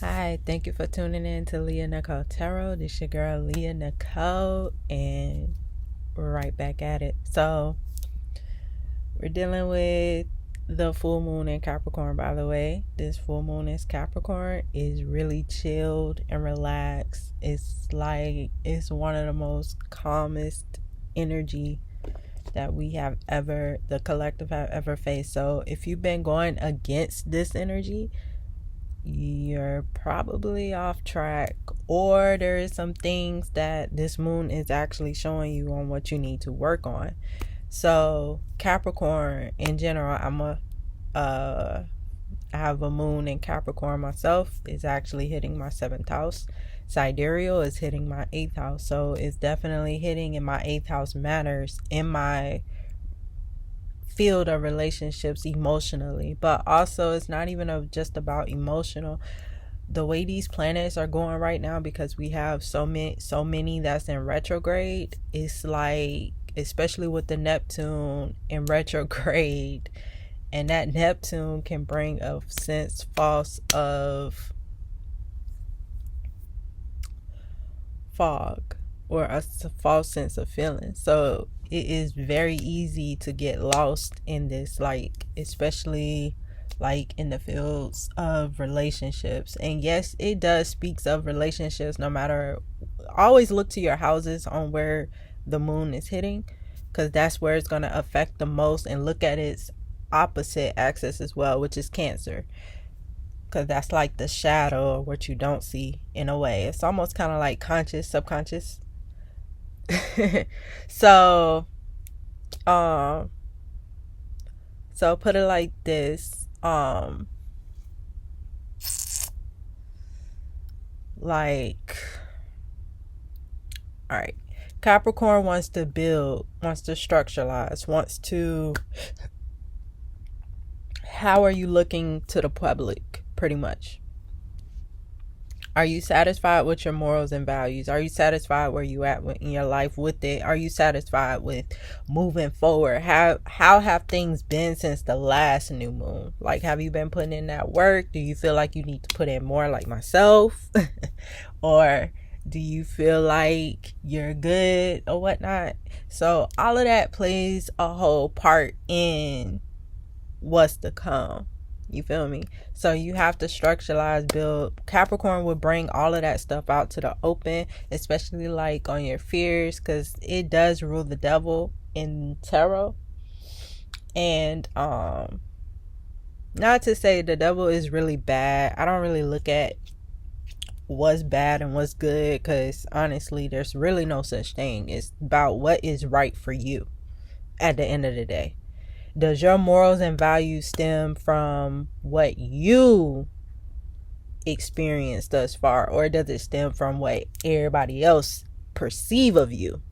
Hi, thank you for tuning in to Leah Nicole Tarot. This your girl Leah Nicole, and we're right back at it. So we're dealing with the full moon in Capricorn. By the way, this full moon is Capricorn, is really chilled and relaxed. It's one of the most calmest energy that we have ever, the collective have ever faced. So if you've been going against this energy, you're probably off track, or there is some things that this moon is actually showing you on what you need to work on. So Capricorn in general, I have a moon in Capricorn myself. It's actually hitting my 7th house. Sidereal is hitting my 8th house, so it's definitely hitting in my 8th house matters in my field of relationships emotionally. But also, it's not even just about emotional. The way these planets are going right now, because we have so many that's in retrograde, it's like, especially with the Neptune in retrograde, and that Neptune can bring a sense false of fog, or a false sense of feeling. So it is very easy to get lost in this, like, especially like in the fields of relationships. And yes, it does speaks of relationships. No matter, always look to your houses on where the moon is hitting, because that's where it's going to affect the most. And look at its opposite axis as well, which is Cancer, because that's like the shadow of what you don't see. In a way, it's almost kind of like conscious, subconscious. So so put it like this, like, all right, Capricorn wants to build, wants to structuralize, wants to, how are you looking to the public, pretty much? Are you satisfied with your morals and values? Are you satisfied where you at in your life with it? Are you satisfied with moving forward? How have things been since the last new moon? Like, have you been putting in that work? Do you feel like you need to put in more, like myself? Or do you feel like you're good or whatnot? So all of that plays a whole part in what's to come. You feel me? So you have to structuralize, build. Capricorn would bring all of that stuff out to the open, especially like on your fears, because it does rule the devil in tarot. And not to say the devil is really bad. I don't really look at what's bad and what's good, because honestly, there's really no such thing. It's about what is right for you at the end of the day. Does your morals and values stem from what you experienced thus far, or does it stem from what everybody else perceive of you?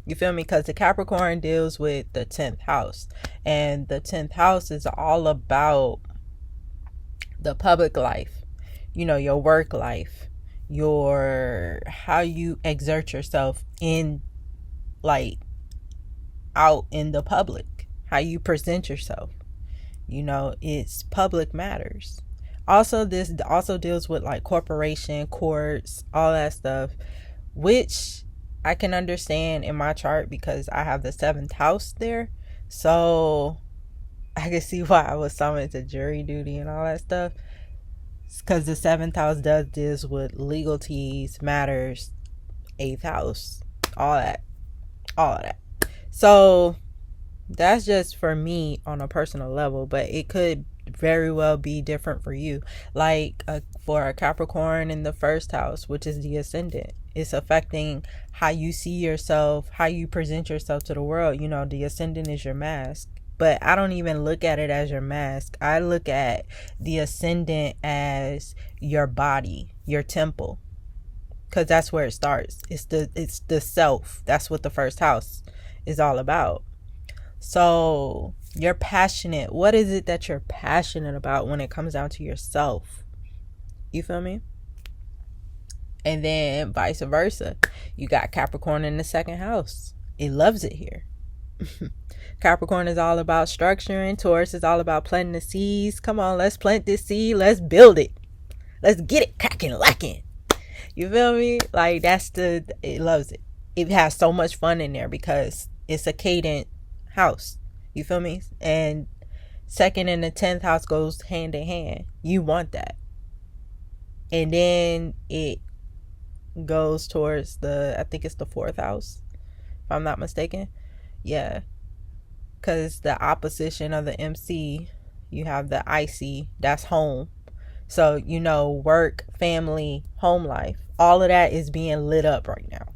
You feel me? Because the Capricorn deals with the 10th house, and the 10th house is all about the public life, your work life, your, how you exert yourself in, like, out in the public, how you present yourself. It's public matters. Also, this also deals with like corporation, courts, all that stuff, which I can understand in my chart because I have the 7th house there. So I can see why I was summoned to jury duty and all that stuff, because the 7th house does deals with legalties, matters, 8th house, all of that. So that's just for me on a personal level, but it could very well be different for you. Like for a Capricorn in the 1st house, which is the ascendant, it's affecting how you see yourself, how you present yourself to the world. The ascendant is your mask, but I don't even look at it as your mask. I look at the ascendant as your body, your temple, because that's where it starts. It's the self. That's what the 1st house is all about. So you're passionate. What is it that you're passionate about when it comes down to yourself? You feel me? And then vice versa. You got Capricorn in the 2nd house. It loves it here. Capricorn is all about structuring. Taurus is all about planting the seeds. Come on, let's plant this seed. Let's build it. Let's get it cracking, lacking. You feel me? Like, it loves it. It has so much fun in there because it's a cadent house. You feel me? And second and the 10th house goes hand in hand. You want that. And then it goes towards I think it's the 4th house, if I'm not mistaken. Yeah. Because the opposition of the MC, you have the IC, that's home. So, work, family, home life, all of that is being lit up right now.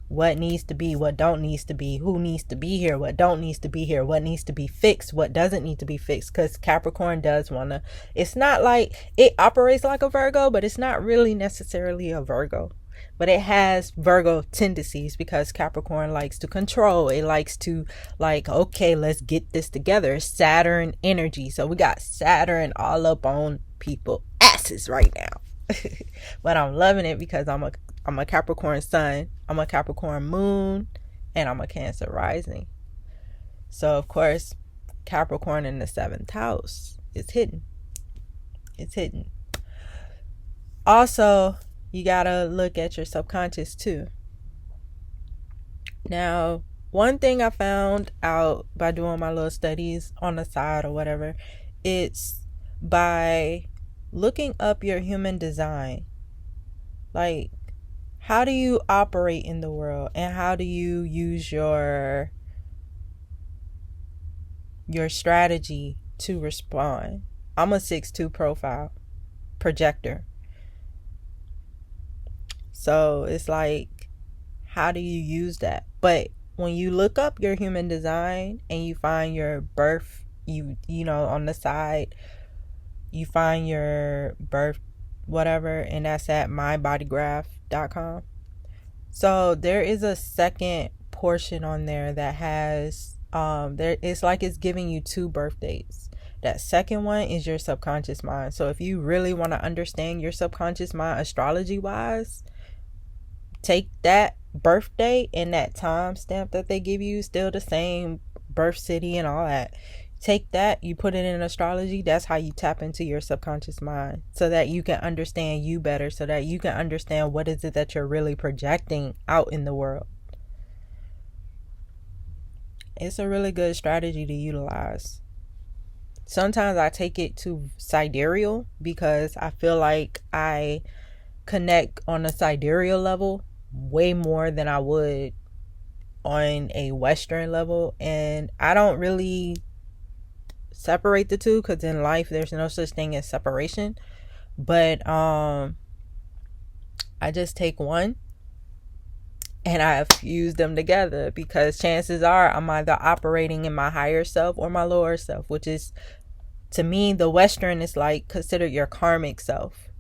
What needs to be, what don't needs to be, who needs to be here, what don't needs to be here, what needs to be fixed, what doesn't need to be fixed. Because Capricorn does want to, it's not like, it operates like a Virgo, but it's not really necessarily a Virgo. But it has Virgo tendencies because Capricorn likes to control. It likes to, like, okay, let's get this together. It's Saturn energy. So we got Saturn all up on people asses right now. But I'm loving it because I'm a Capricorn sun, I'm a Capricorn moon, and I'm a Cancer rising. So of course, Capricorn in the 7th house is hidden. It's hidden. Also, you gotta look at your subconscious too. Now, one thing I found out by doing my little studies on the side or whatever, it's by looking up your human design. Like, how do you operate in the world, and how do you use your strategy to respond? I'm a 6'2" profile projector. So it's like, how do you use that? But when you look up your human design and you find your birth, you know, on the side, you find your birth, whatever, and that's at mybodygraph.com. So there is a second portion on there that has, it's like it's giving you 2 birth dates. That second one is your subconscious mind. So if you really want to understand your subconscious mind astrology wise, take that birthday and that time stamp that they give you, still the same birth city and all that. Take that, you put it in astrology. That's how you tap into your subconscious mind, so that you can understand you better, so that you can understand what is it that you're really projecting out in the world. It's a really good strategy to utilize. Sometimes I take it to sidereal because I feel like I connect on a sidereal level way more than I would on a Western level. And I don't really separate the two because in life there's no such thing as separation. But I just take one and I fuse them together, because chances are I'm either operating in my higher self or my lower self, which is, to me, the Western is like considered your karmic self.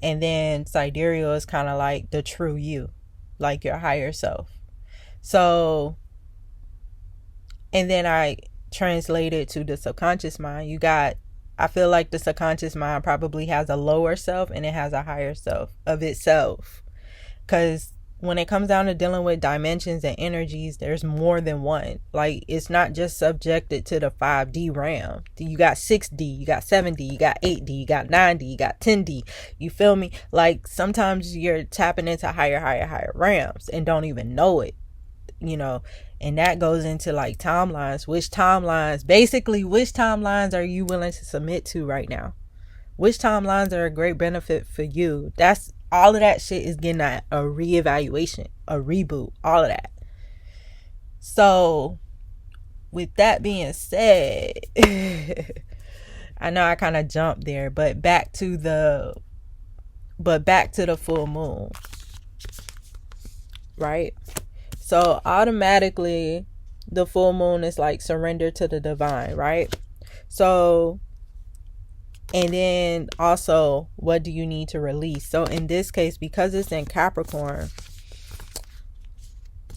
And then sidereal is kind of like the true you, like your higher self. So, and then I translate it to the subconscious mind. I feel like the subconscious mind probably has a lower self and it has a higher self of itself. Because when it comes down to dealing with dimensions and energies, there's more than one. Like, it's not just subjected to the 5D realm. You got 6D, you got 7D, you got 8D, you got 9D, you got 10D. You feel me? Like, sometimes you're tapping into higher realms and don't even know it, you know. And that goes into like timelines. Which timelines are you willing to submit to right now? Which timelines are a great benefit for you? That's all of that shit is getting a reevaluation, a reboot, all of that. So with that being said, I know I kind of jumped there, but back to the full moon, right? So automatically the full moon is like surrender to the divine, right? So, and then also, what do you need to release? So in this case, because it's in Capricorn,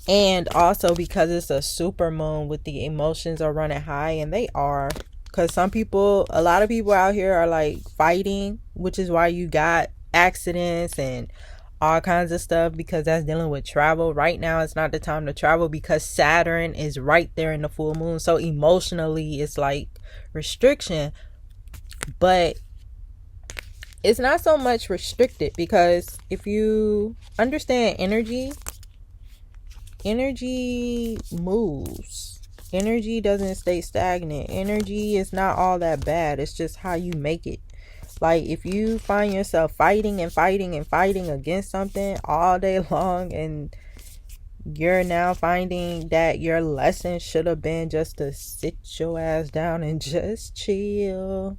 and also because it's a super moon with the emotions are running high, and they are, because a lot of people out here are like fighting, which is why you got accidents and all kinds of stuff, because that's dealing with travel. Right now it's not the time to travel because Saturn is right there in the full moon. So emotionally it's like restriction. But it's not so much restricted, because if you understand energy moves. Energy doesn't stay stagnant. Energy is not all that bad. It's just how you make it. Like, if you find yourself fighting and fighting and fighting against something all day long, and you're now finding that your lesson should have been just to sit your ass down and just chill.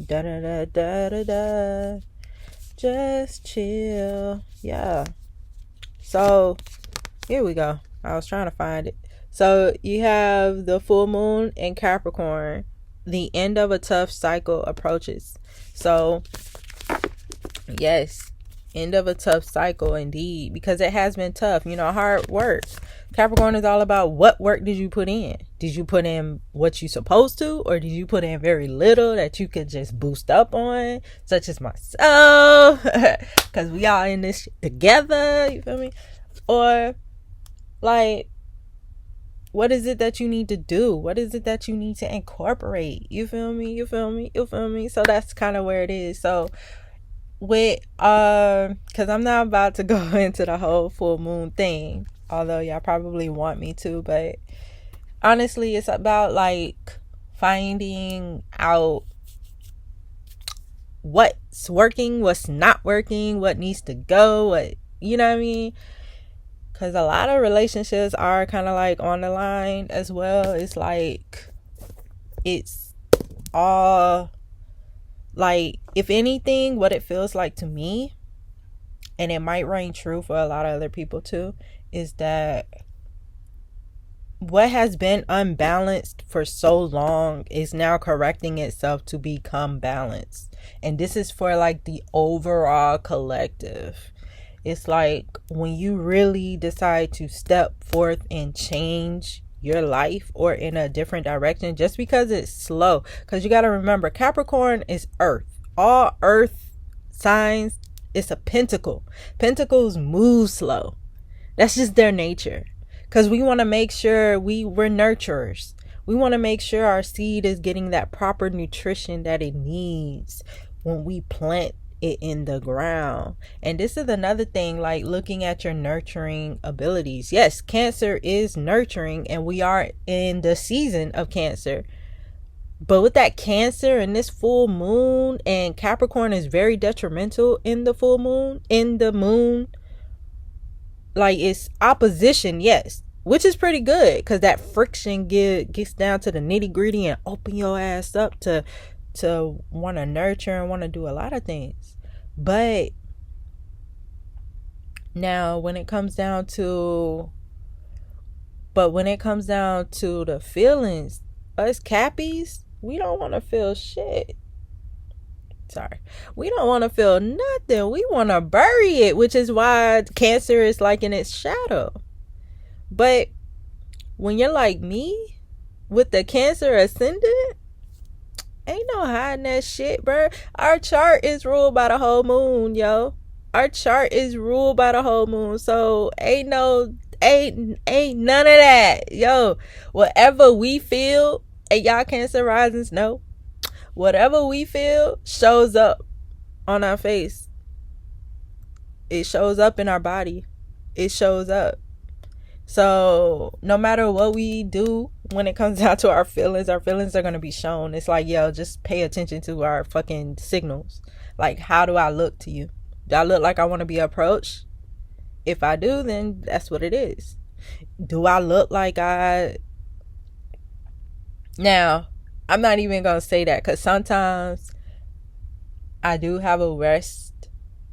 Da da da da da da. Just chill. Yeah. So, here we go. I was trying to find it. So, you have the full moon in Capricorn. The end of a tough cycle approaches. So, yes, end of a tough cycle indeed, because it has been tough, hard work. Capricorn is all about, what work did you put in? Did you put in what you supposed to, or did you put in very little that you could just boost up on, such as myself, because we all in this together, you feel me? Or like, what is it that you need to do? What is it that you need to incorporate? You feel me? So that's kind of where it is. So with because I'm not about to go into the whole full moon thing, although y'all probably want me to, but honestly, it's about like finding out what's working, what's not working, what needs to go, what, you know what I mean? Because a lot of relationships are kind of like on the line as well. It's like, it's all like, if anything, what it feels like to me, and it might ring true for a lot of other people too, is that what has been unbalanced for so long is now correcting itself to become balanced. And this is for like the overall collective. It's like when you really decide to step forth and change your life or in a different direction, just because it's slow. Because you got to remember, Capricorn is earth. All earth signs, it's a pentacle. Pentacles move slow. That's just their nature. Because we want to make sure we're nurturers. We want to make sure our seed is getting that proper nutrition that it needs when we plant it in the ground. And this is another thing, like looking at your nurturing abilities. Yes, Cancer is nurturing, and we are in the season of Cancer. But with that Cancer and this full moon, and Capricorn is very detrimental in the full moon, in the moon, like it's opposition, yes, which is pretty good, because that friction gets down to the nitty gritty and open your ass up to want to nurture and want to do a lot of things. But now when it comes down to the feelings, us Cappies, we don't want to feel shit. We don't want to feel nothing. We want to bury it, which is why Cancer is like in its shadow. But when you're like me, with the Cancer ascendant, ain't no hiding that shit, bro. Our chart is ruled by the whole moon, yo. Our chart is ruled by the whole moon. So ain't none of that, yo. Whatever we feel, and y'all Cancer risings know, whatever we feel shows up on our face. It shows up in our body. It shows up. So no matter what we do, when it comes down to our feelings are going to be shown. It's like, yo, just pay attention to our fucking signals. Like, how do I look to you? Do I look like I want to be approached? If I do, then that's what it is. Do I look like Now, I'm not even going to say that, because sometimes I do have a rest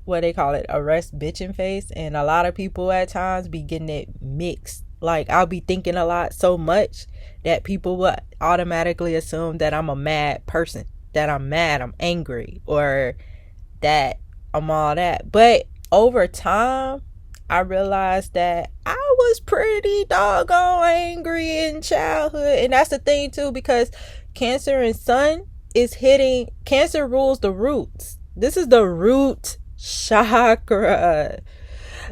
bitching face, and a lot of people at times be getting it mixed. Like, I'll be thinking a lot so much that people will automatically assume that I'm a mad person, that I'm mad, I'm angry, or that I'm all that. But over time, I realized that I was pretty doggone angry in childhood. And that's the thing too, because Cancer and Sun is hitting. Cancer rules the roots. This is the root chakra.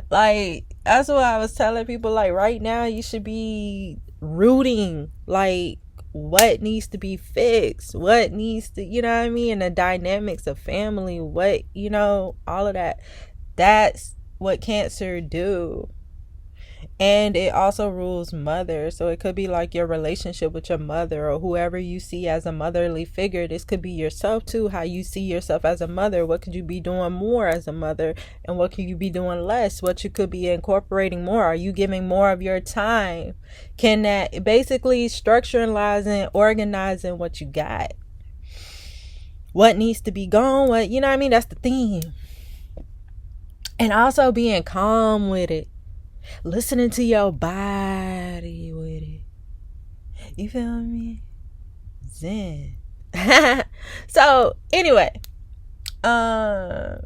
Like, that's what I was telling people. Like, right now you should be rooting, like what needs to be fixed, what needs to, you know what I mean, and the dynamics of family, what, you know, all of that. That's what Cancer do. And it also rules mother. So it could be like your relationship with your mother or whoever you see as a motherly figure. This could be yourself too, how you see yourself as a mother. What could you be doing more as a mother, and what could you be doing less? What you could be incorporating more. Are you giving more of your time? Can that basically structuring lies in organizing what you got? What needs to be gone? What, you know what I mean? That's the theme. And also being calm with it. Listening to your body with it. You feel me? Zen. So anyway, yeah.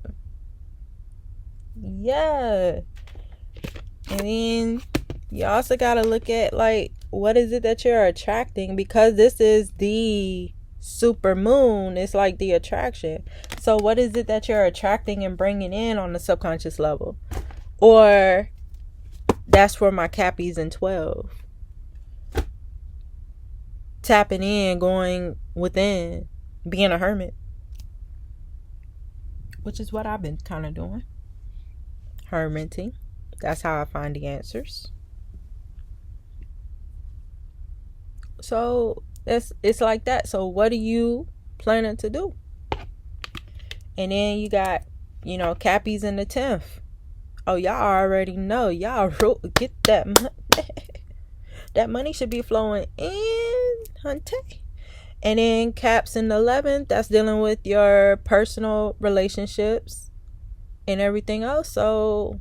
And then you also gotta look at, like, what is it that you're attracting, because this is the super moon. It's like the attraction. So what is it that you're attracting and bringing in on the subconscious level? Or that's for my Cappies in 12. Tapping in, going within, being a hermit. Which is what I've been kind of doing. Hermiting. That's how I find the answers. So it's like that. So what are you planning to do? And then you got, you know, Cappies in the 10th. Oh, y'all already know. Y'all get that money. That money should be flowing in, hunty. And then Caps in the 11th. That's dealing with your personal relationships and everything else. So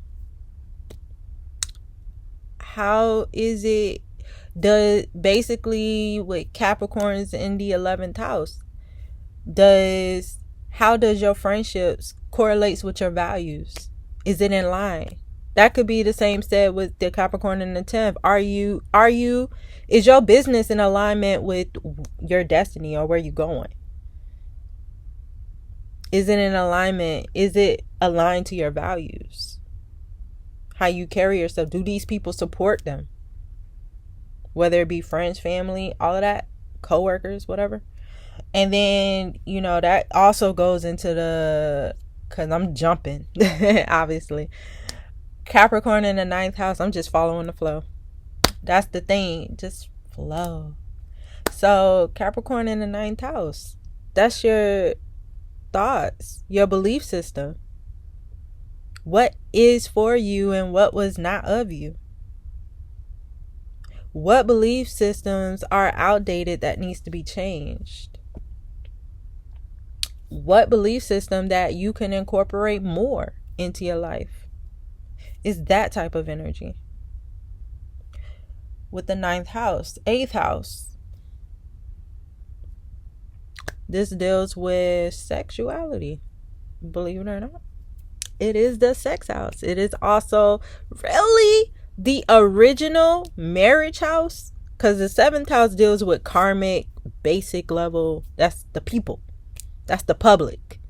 how is it? Basically with Capricorns in the 11th house, how does your friendships correlates with your values? Is it in line? That could be the same said with the Capricorn in the 10th. Is your business in alignment with your destiny or where you going? Is it in alignment? Is it aligned to your values? How you carry yourself? Do these people support them? Whether it be friends, family, all of that, co-workers, whatever. And then, you know, that also goes into because I'm jumping, obviously. Capricorn in the 9th house, I'm just following the flow. That's the thing, just flow. So Capricorn in the 9th house, that's your thoughts, your belief system. What is for you and what was not of you? What belief systems are outdated that needs to be changed? What belief system that you can incorporate more into your life? Is that type of energy. With the 9th house, 8th house, this deals with sexuality. Believe it or not, it is the sex house. It is also really the original marriage house, because the 7th house deals with karmic, basic level. That's the people. That's the public.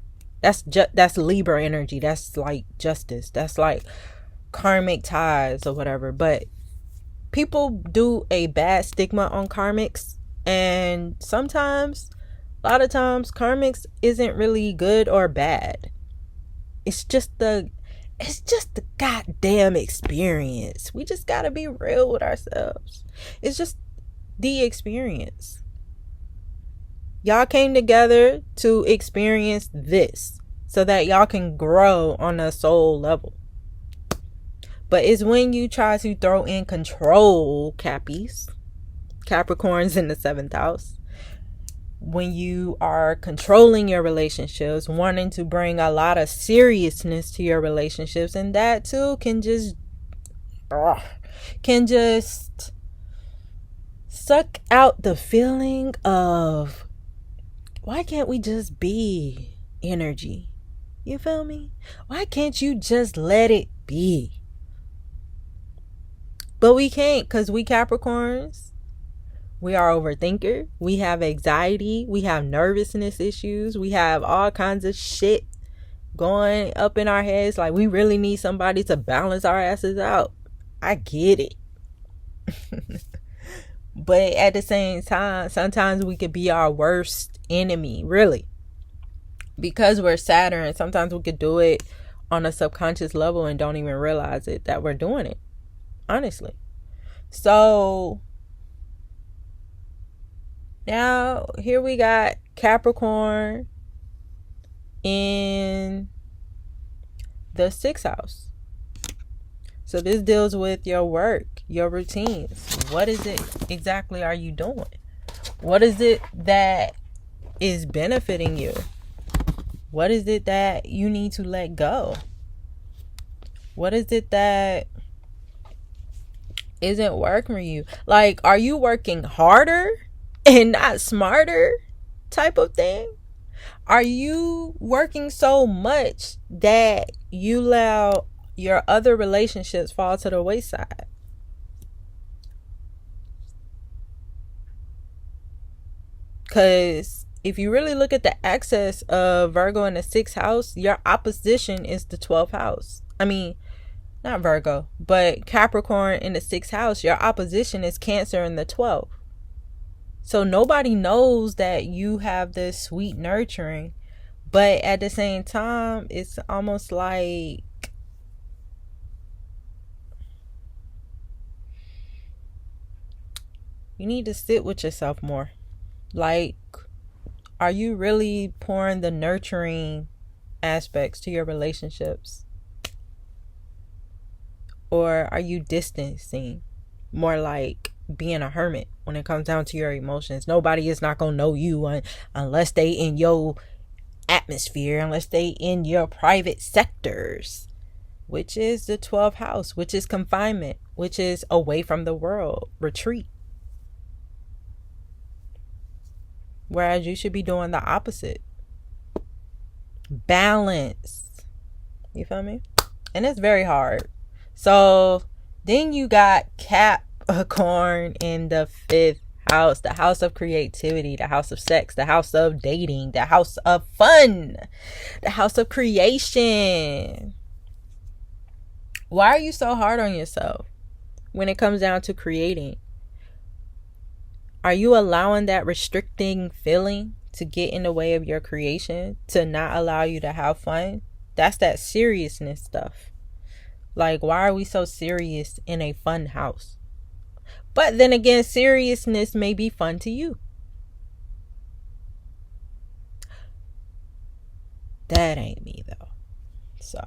That's Libra energy. That's like justice. That's like karmic ties or whatever. But people do a bad stigma on karmics, and sometimes, a lot of times, karmics isn't really good or bad. It's just the goddamn experience. We just gotta be real with ourselves. It's just the experience. Y'all came together to experience this so that y'all can grow on a soul level. But it's when you try to throw in control, Cappies, Capricorns in the 7th house, when you are controlling your relationships, wanting to bring a lot of seriousness to your relationships, and that too can just suck out the feeling of, why can't we just be energy? You feel me? Why can't you just let it be? But we can't, because we Capricorns, we are overthinker. We have anxiety. We have nervousness issues. We have all kinds of shit going up in our heads. Like, we really need somebody to balance our asses out. I get it. But at the same time, sometimes we could be our worst enemy, really. Because we're Saturn, sometimes we could do it on a subconscious level and don't even realize it, that we're doing it. Honestly. So now here we got Capricorn in the 6th house. So this deals with your work, your routines. What is it exactly are you doing? What is it that is benefiting you? What is it that you need to let go? What is it that isn't working for you? Like, are you working harder and not smarter type of thing? Are you working so much that you allow your other relationships fall to the wayside? Because if you really look at the axis of Virgo in the 6th house, your opposition is the 12th house. I mean, not Virgo, but Capricorn in the 6th house, your opposition is Cancer in the 12th. So nobody knows that you have this sweet nurturing, but at the same time, it's almost like you need to sit with yourself more. Like, are you really pouring the nurturing aspects to your relationships? Or are you distancing? More like being a hermit when it comes down to your emotions. Nobody is not going to know you unless they in your atmosphere, unless they in your private sectors, which is the 12th house, which is confinement, which is away from the world, retreat. Whereas you should be doing the opposite. Balance. You feel me? And it's very hard. So then you got Capricorn in the 5th house, the house of creativity, the house of sex, the house of dating, the house of fun, the house of creation. Why are you so hard on yourself when it comes down to creating? Are you allowing that restricting feeling to get in the way of your creation, to not allow you to have fun? That's that seriousness stuff. Like, why are we so serious in a fun house? But then again, seriousness may be fun to you. That ain't me though. So,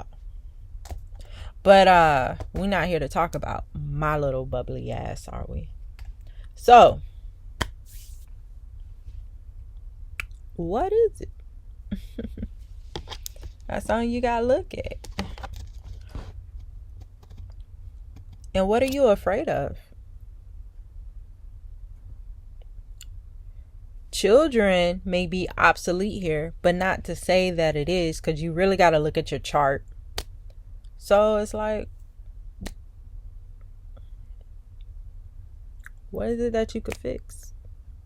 but we're not here to talk about my little bubbly ass, are we? So, what is it? That's something you gotta look at. And what are you afraid of? Children may be obsolete here, but not to say that it is, because you really got to look at your chart. So it's like, what is it that you could fix?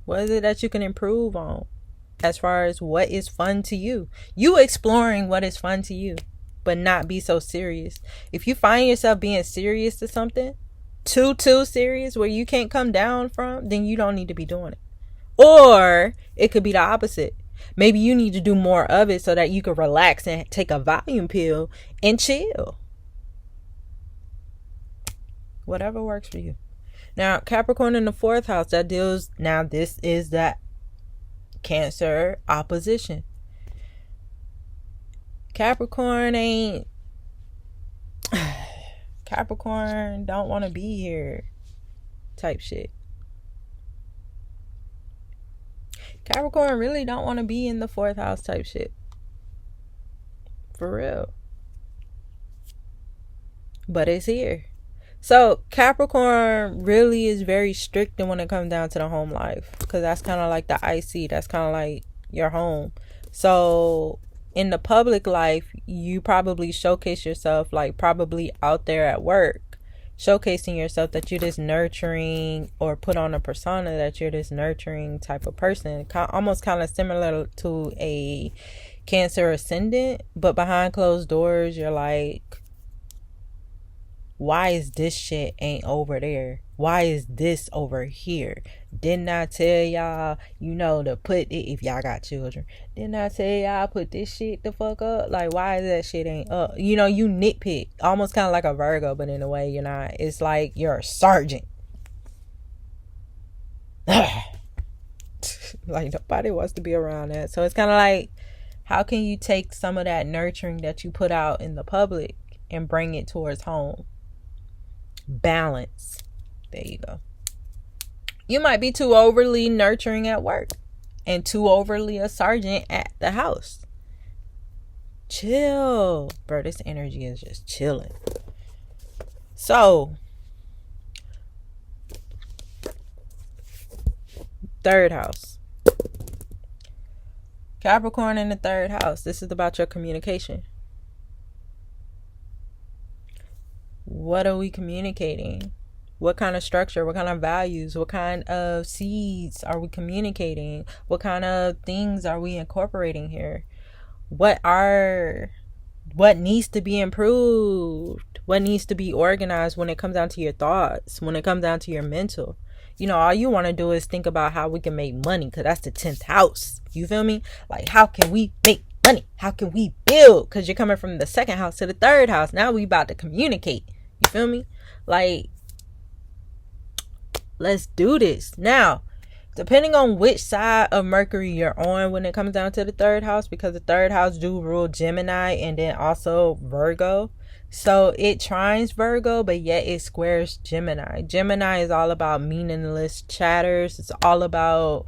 What is it that you can improve on as far as what is fun to you? You exploring what is fun to you, but not be so serious. If you find yourself being serious to something, too serious where you can't come down from, then you don't need to be doing it. Or it could be the opposite. Maybe you need to do more of it so that you can relax and take a Valium pill and chill. Whatever works for you. Now, Capricorn in the 4th house, that deals, now this is that Cancer opposition. Capricorn don't want to be here type shit. Capricorn really don't want to be in the 4th house type shit. For real. But it's here. So Capricorn really is very strict when it comes down to the home life, because that's kind of like the IC. That's kind of like your home. So in the public life, you probably showcase yourself, like probably out there at work, showcasing yourself that you're this nurturing, or put on a persona that you're this nurturing type of person, almost kind of similar to a Cancer ascendant, but behind closed doors you're like, why is this shit ain't over there? Why is this over here? Didn't I tell y'all, to put it, if y'all got children, didn't I tell y'all put this shit the fuck up? Like, why is that shit ain't up? You nitpick. Almost kind of like a Virgo, but in a way you're not. It's like you're a sergeant. Like, nobody wants to be around that. So it's kind of like, how can you take some of that nurturing that you put out in the public and bring it towards home? Balance. There you go. You might be too overly nurturing at work and too overly a sergeant at the house. Chill. Bro, this energy is just chilling. So, third house. Capricorn in the third house. This is about your communication. What are we communicating? What kind of structure, what kind of values, what kind of seeds are we communicating? What kind of things are we incorporating here? What needs to be improved? What needs to be organized when it comes down to your thoughts, when it comes down to your mental? All you want to do is think about how we can make money, because that's the 10th house. You feel me? Like, how can we make money? How can we build? Because you're coming from the second house to the third house. Now we about to communicate. You feel me? Like, let's do this. Now, depending on which side of Mercury you're on when it comes down to the third house, because the third house do rule Gemini and then also Virgo. So it trines Virgo, but yet it squares Gemini. Gemini is all about meaningless chatters. It's all about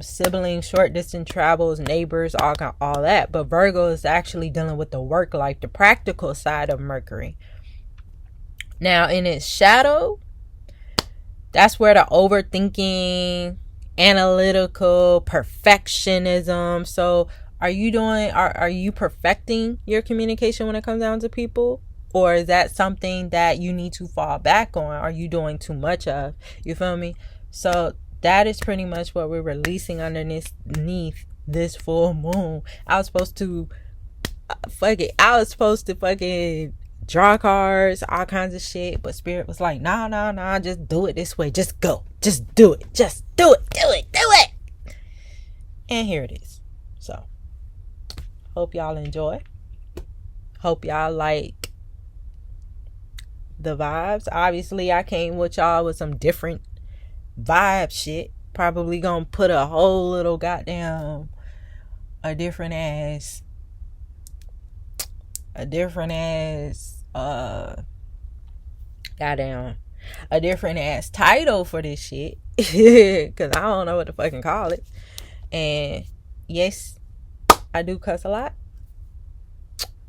siblings, short distance travels, neighbors, all that. But Virgo is actually dealing with the work life, the practical side of Mercury. Now, in its shadow, that's where the overthinking, analytical, perfectionism. So are you perfecting your communication when it comes down to people? Or is that something that you need to fall back on? Are you doing too much of? You feel me? So that is pretty much what we're releasing underneath this full moon. I was supposed to fucking draw cards, all kinds of shit, but Spirit was like, nah, just do it this way. Just go. Just do it. Just do it. And here it is. So, hope y'all enjoy. Hope y'all like the vibes. Obviously, I came with y'all with some different vibe shit. Probably gonna put a whole little goddamn a different ass title for this shit. Cause I don't know what to fucking call it. And yes, I do cuss a lot.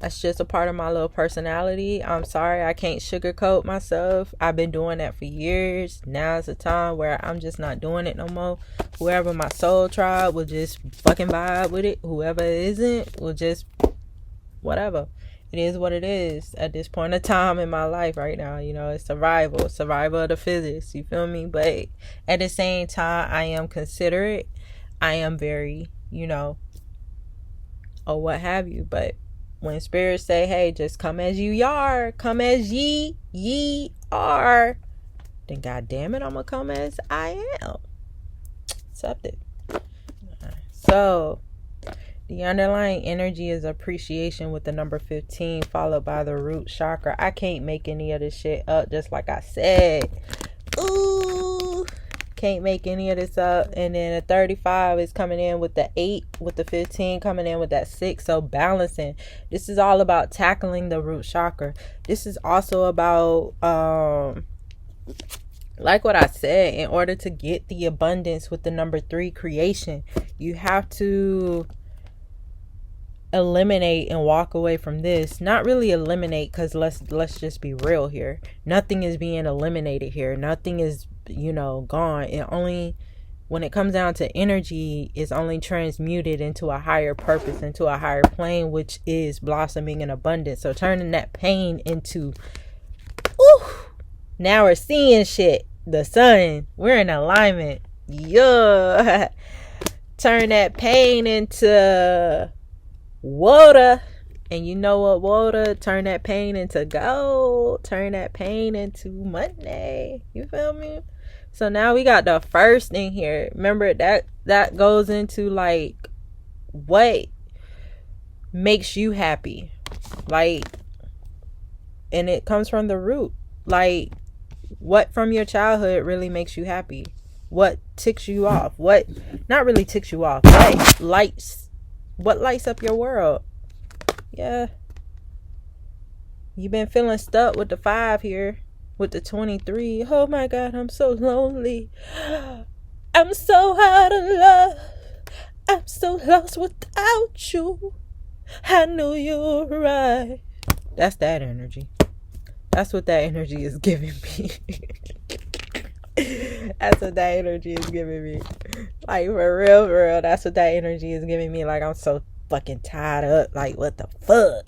That's just a part of my little personality. I'm sorry, I can't sugarcoat myself. I've been doing that for years. Now is the time where I'm just not doing it no more. Whoever my soul tribe will just fucking vibe with it. Whoever isn't will just whatever. It is what it is at this point of time in my life right now. It's survival of the fittest. You feel me? But at the same time, I am considerate. I am very, or what have you. But when spirits say, hey, just come as you are, come as ye are, then goddamn it, I'm gonna come as I am. Accept it. So the underlying energy is appreciation with the number 15 followed by the root chakra. I can't make any of this shit up, just like I said. Ooh, can't make any of this up. And then a 35 is coming in with the 8, with the 15 coming in with that 6. So balancing. This is all about tackling the root chakra. This is also about like what I said, in order to get the abundance with the number 3 creation, you have to eliminate and walk away from this. Not really eliminate, because let's just be real here. Nothing is being eliminated here. Nothing is gone. It only, when it comes down to energy, is only transmuted into a higher purpose, into a higher plane, which is blossoming in abundance. So turning that pain into now we're seeing shit. The sun, we're in alignment. Yeah. Turn that pain into water. And you know what, water? Turn that pain into gold. Turn that pain into money. You feel me? So now we got the first thing here. Remember, that goes into like what makes you happy. Like, and it comes from the root. Like, what from your childhood really makes you happy? What ticks you off? What not really ticks you off? What lights up your world? Yeah. You've been feeling stuck with the 5 here. With the 23. Oh my God, I'm so lonely. I'm so out of love. I'm so lost without you. I knew you were right. That's that energy. That's what that energy is giving me. That's what that energy is giving me. Like, for real, that's what that energy is giving me. Like, I'm so fucking tied up. Like, what the fuck?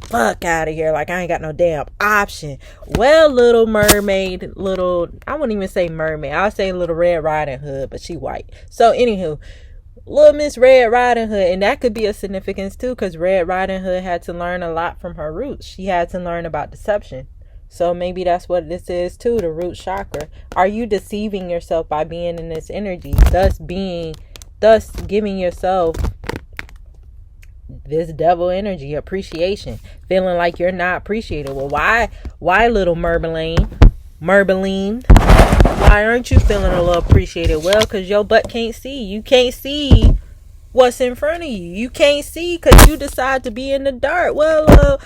Fuck out of here. Like, I ain't got no damn option. Well, little mermaid, I wouldn't even say mermaid. I'll say little Red Riding Hood, but she white. So, anywho, little Miss Red Riding Hood, and that could be a significance too, because Red Riding Hood had to learn a lot from her roots. She had to learn about deception. So maybe that's what this is too, the root chakra. Are you deceiving yourself by being in this energy? Thus giving yourself this devil energy, appreciation, feeling like you're not appreciated. Well, why little Merbeline? Why aren't you feeling a little appreciated? Well, because your butt can't see. You can't see what's in front of you. You can't see because you decide to be in the dark. Little.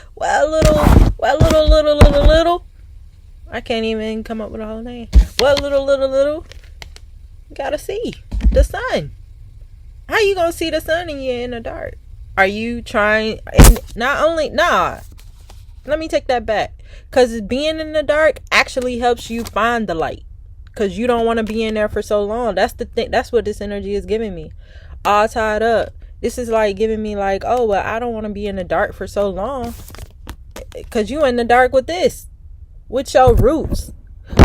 I can't even come up with a whole name. Little. You gotta see the sun. How you gonna see the sun and you're in the dark? Are you trying? And let me take that back. Because being in the dark actually helps you find the light. Because you don't want to be in there for so long. That's the thing. That's what this energy is giving me. All tied up. This is like giving me like, oh, well, I don't want to be in the dark for so long. Because you in the dark with this. With your roots.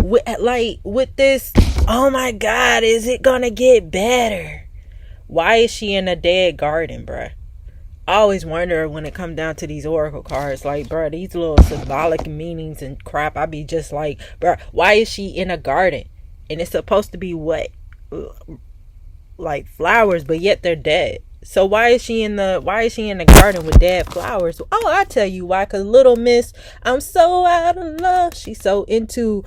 With this. Oh my God, is it going to get better? Why is she in a dead garden, bruh? I always wonder when it comes down to these oracle cards, like, bro, these little symbolic meanings and crap. I be just like, bro, why is she in a garden? And it's supposed to be what? Like flowers, but yet they're dead. So why is she in the garden with dead flowers? Oh, I tell you why. Because little miss, I'm so out of love. She's so into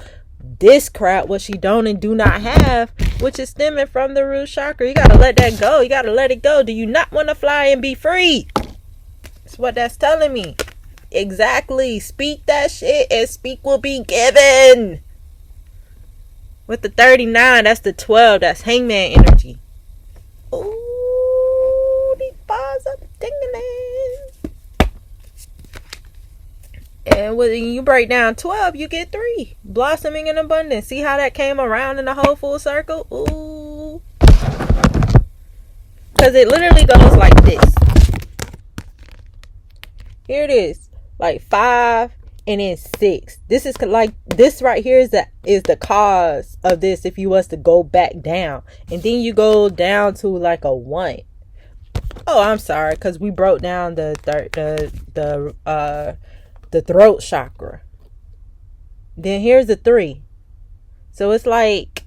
this crap, what she don't and do not have, which is stemming from the root chakra. You gotta let that go. You gotta let it go. Do you not want to fly and be free? That's what that's telling me. Exactly. Speak that shit and speak will be given. With the 39, that's the 12. That's hangman energy. Ooh, these bars are dingling. And when you break down 12, you get 3. Blossoming in abundance. See how that came around in the whole full circle? Ooh. Because it literally goes like this. Here it is. Like 5 and then 6. This is like, this right here is the cause of this if you was to go back down. And then you go down to like a 1. Oh, I'm sorry. Because we broke down the throat chakra. Then here's the 3. So it's like,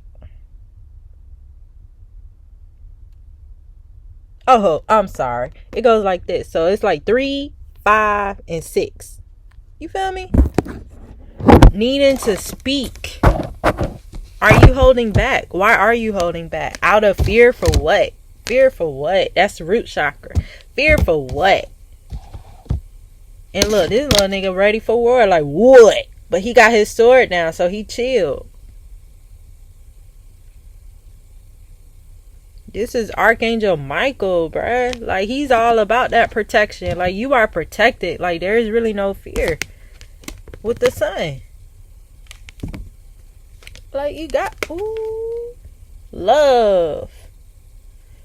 oh, I'm sorry. It goes like this. So it's like 3, 5, and 6. You feel me? Needing to speak. Are you holding back? Why are you holding back? Out of fear for what? Fear for what? That's the root chakra. Fear for what? And look, this little nigga ready for war. Like, what? But he got his sword down, so he chilled. This is Archangel Michael, bruh. Like, he's all about that protection. Like, you are protected. Like, there is really no fear with the sun. Like, you got, ooh, love.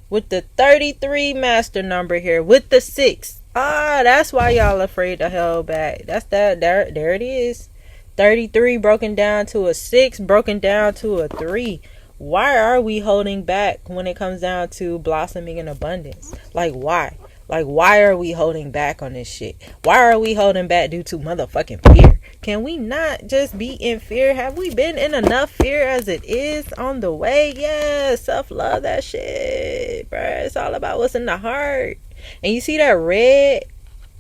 With the 33 master number here. With the 6. That's why y'all afraid to hold back. That's that. There it is. 33 broken down to a 6, broken down to a 3. Why are we holding back when it comes down to blossoming in abundance? Like, why? Like, why are we holding back on this shit? Why are we holding back due to motherfucking fear? Can we not just be in fear? Have we been in enough fear as it is on the way? Yeah, self-love, that shit, bruh. It's all about what's in the heart. And you see that red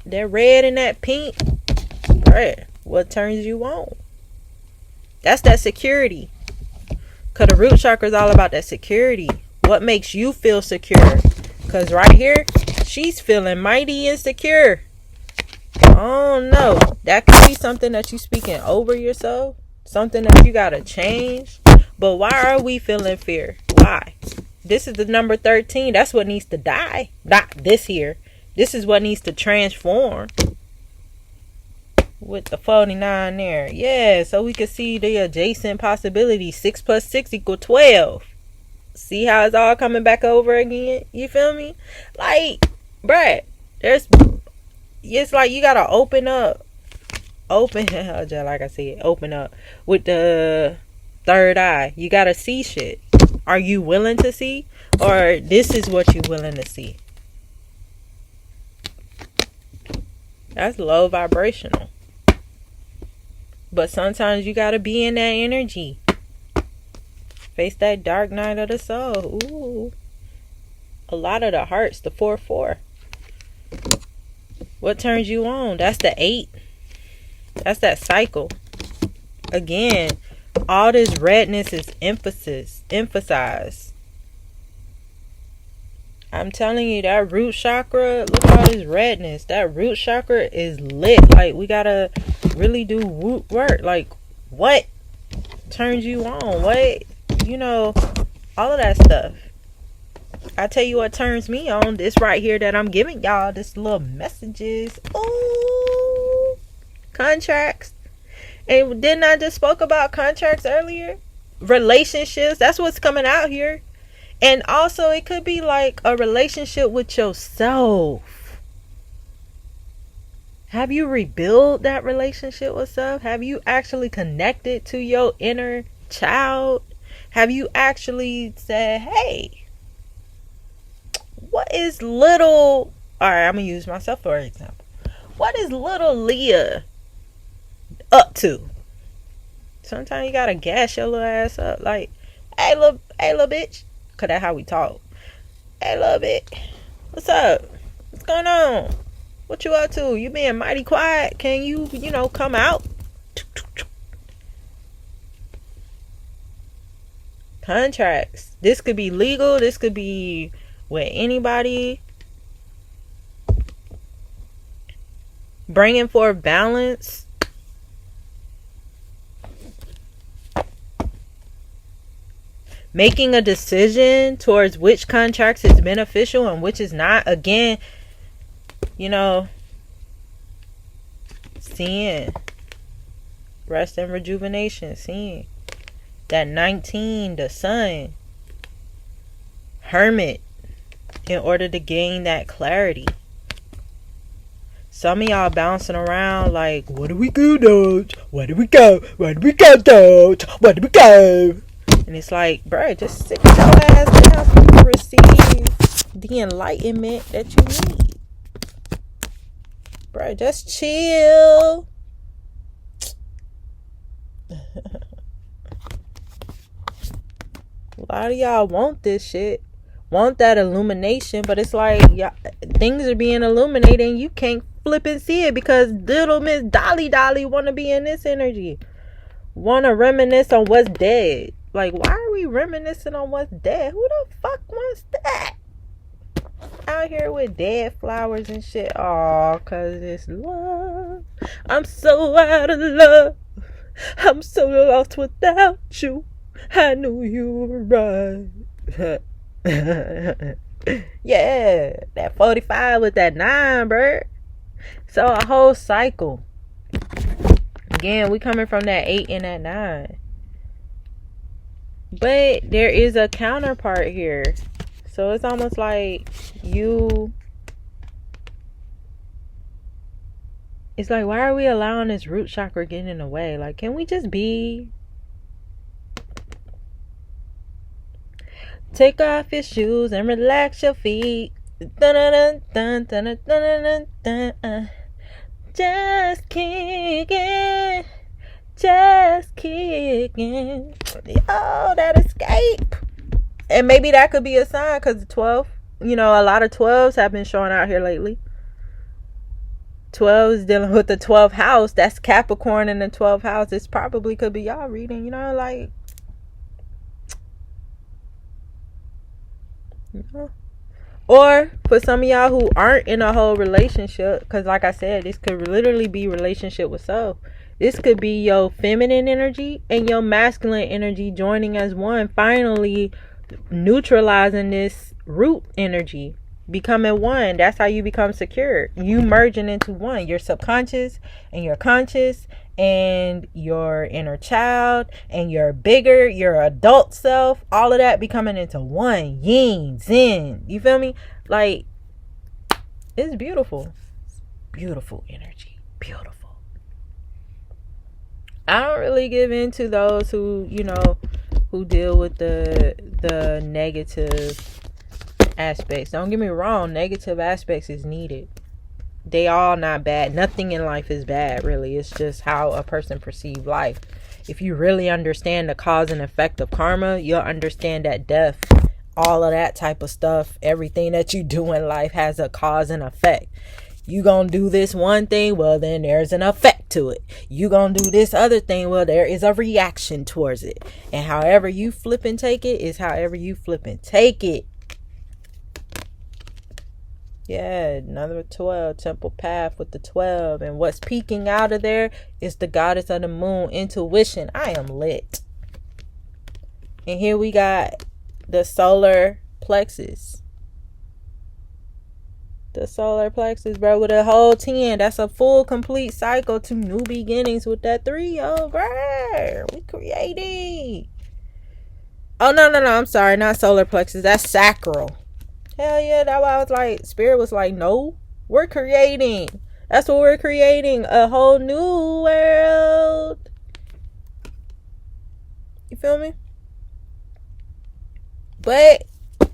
and that pink, bruh, what turns you on? That's that security. Because the root chakra is all about that security. What makes you feel secure? Because right here, she's feeling mighty insecure. Oh no, that could be something that you speaking over yourself, something that you gotta change. But why are we feeling fear? Why? This is the number 13. That's what needs to die. Not this here. This is what needs to transform. With the 49 there. Yeah, so we can see the adjacent possibilities. 6 plus 6 equal 12. See how it's all coming back over again? You feel me? Like, bruh, it's like you gotta open up, like I said, open up with the third eye. You gotta see shit. Are you willing to see, or this is what you willing to see? That's low vibrational. But sometimes you gotta be in that energy. Face that dark night of the soul. Ooh, a lot of the hearts, the 4-4. What turns you on? That's the 8. That's that cycle. Again, all this redness is emphasized. I'm telling you, that root chakra, look at all this redness. That root chakra is lit. Like, we gotta really do root work. Like, what turns you on? What, all of that stuff. I tell you what turns me on. This right here that I'm giving y'all, this little messages. Ooh, contracts. And didn't I just spoke about contracts earlier? Relationships. That's what's coming out here. And also, it could be like a relationship with yourself. Have you rebuilt that relationship with self? Have you actually connected to your inner child? Have you actually said, hey, what is little... Alright, I'm going to use myself for example. What is little Leah up to? Sometimes you got to gas your little ass up. Like, hey, little bitch. Because that's how we talk. Hey, little bit. What's up? What's going on? What you up to? You being mighty quiet. Can you, come out? Contracts. This could be legal. This could be with anybody. Bringing forth balance. Making a decision towards which contracts is beneficial and which is not. Again, seeing rest and rejuvenation. Seeing that 19, the sun, hermit, in order to gain that clarity. Some of y'all bouncing around like, what do we do, Dodge? Where do we go? Where do we go, Dodge? Where do we go? And it's like, bro, just sit your ass down so you can receive the enlightenment that you need. Bro, just chill. A lot of y'all want this shit. Want that illumination, but it's like, things are being illuminated and you can't flip and see it because little Miss Dolly want to be in this energy. Want to reminisce on what's dead. Like, why are we reminiscing on what's dead? Who the fuck wants that? Out here with dead flowers and shit. Aw, cause it's love. I'm so out of love. I'm so lost without you. I knew you were right. Yeah, that 45 with that 9, bro. So a whole cycle. Again, we coming from that 8 and that 9. But there is a counterpart here. So it's almost like it's like, why are we allowing this root chakra getting in the way? Like, can we just be? Take off your shoes and relax your feet. Just kicking. Just kicking. Oh, that escape. And maybe that could be a sign, because the 12, a lot of 12s have been showing out here lately. 12 is dealing with the 12th house. That's Capricorn in the 12th house. This probably could be y'all reading, Or for some of y'all who aren't in a whole relationship, because like I said, this could literally be relationship with self. This could be your feminine energy and your masculine energy joining as one, finally neutralizing this root energy, becoming one. That's how you become secure. You merging into one. Your subconscious and your conscious and your inner child and your adult self, all of that becoming into one. Yin, zen. You feel me? Like, it's beautiful. It's beautiful energy. Beautiful. I don't really give into those who deal with the negative aspects. Don't get me wrong, negative aspects is needed. They all not bad. Nothing in life is bad, really. It's just how a person perceives life. If you really understand the cause and effect of karma, you'll understand that death, all of that type of stuff, everything that you do in life has a cause and effect. You gonna do this one thing, well, then there's an effect to it. You gonna do this other thing, well, there is a reaction towards it. And however you flip and take it is however you flip and take it. Yeah, another 12, temple path with the 12. And what's peeking out of there is the goddess of the moon, intuition. I am lit. And here we got the solar plexus. The solar plexus, bro, with a whole 10. That's a full, complete cycle to new beginnings with that 3, yo, bro. We creating. Oh, no. I'm sorry. Not solar plexus. That's sacral. Hell yeah. That's why I was like, Spirit was like, no, we're creating. That's what we're creating. A whole new world. You feel me? But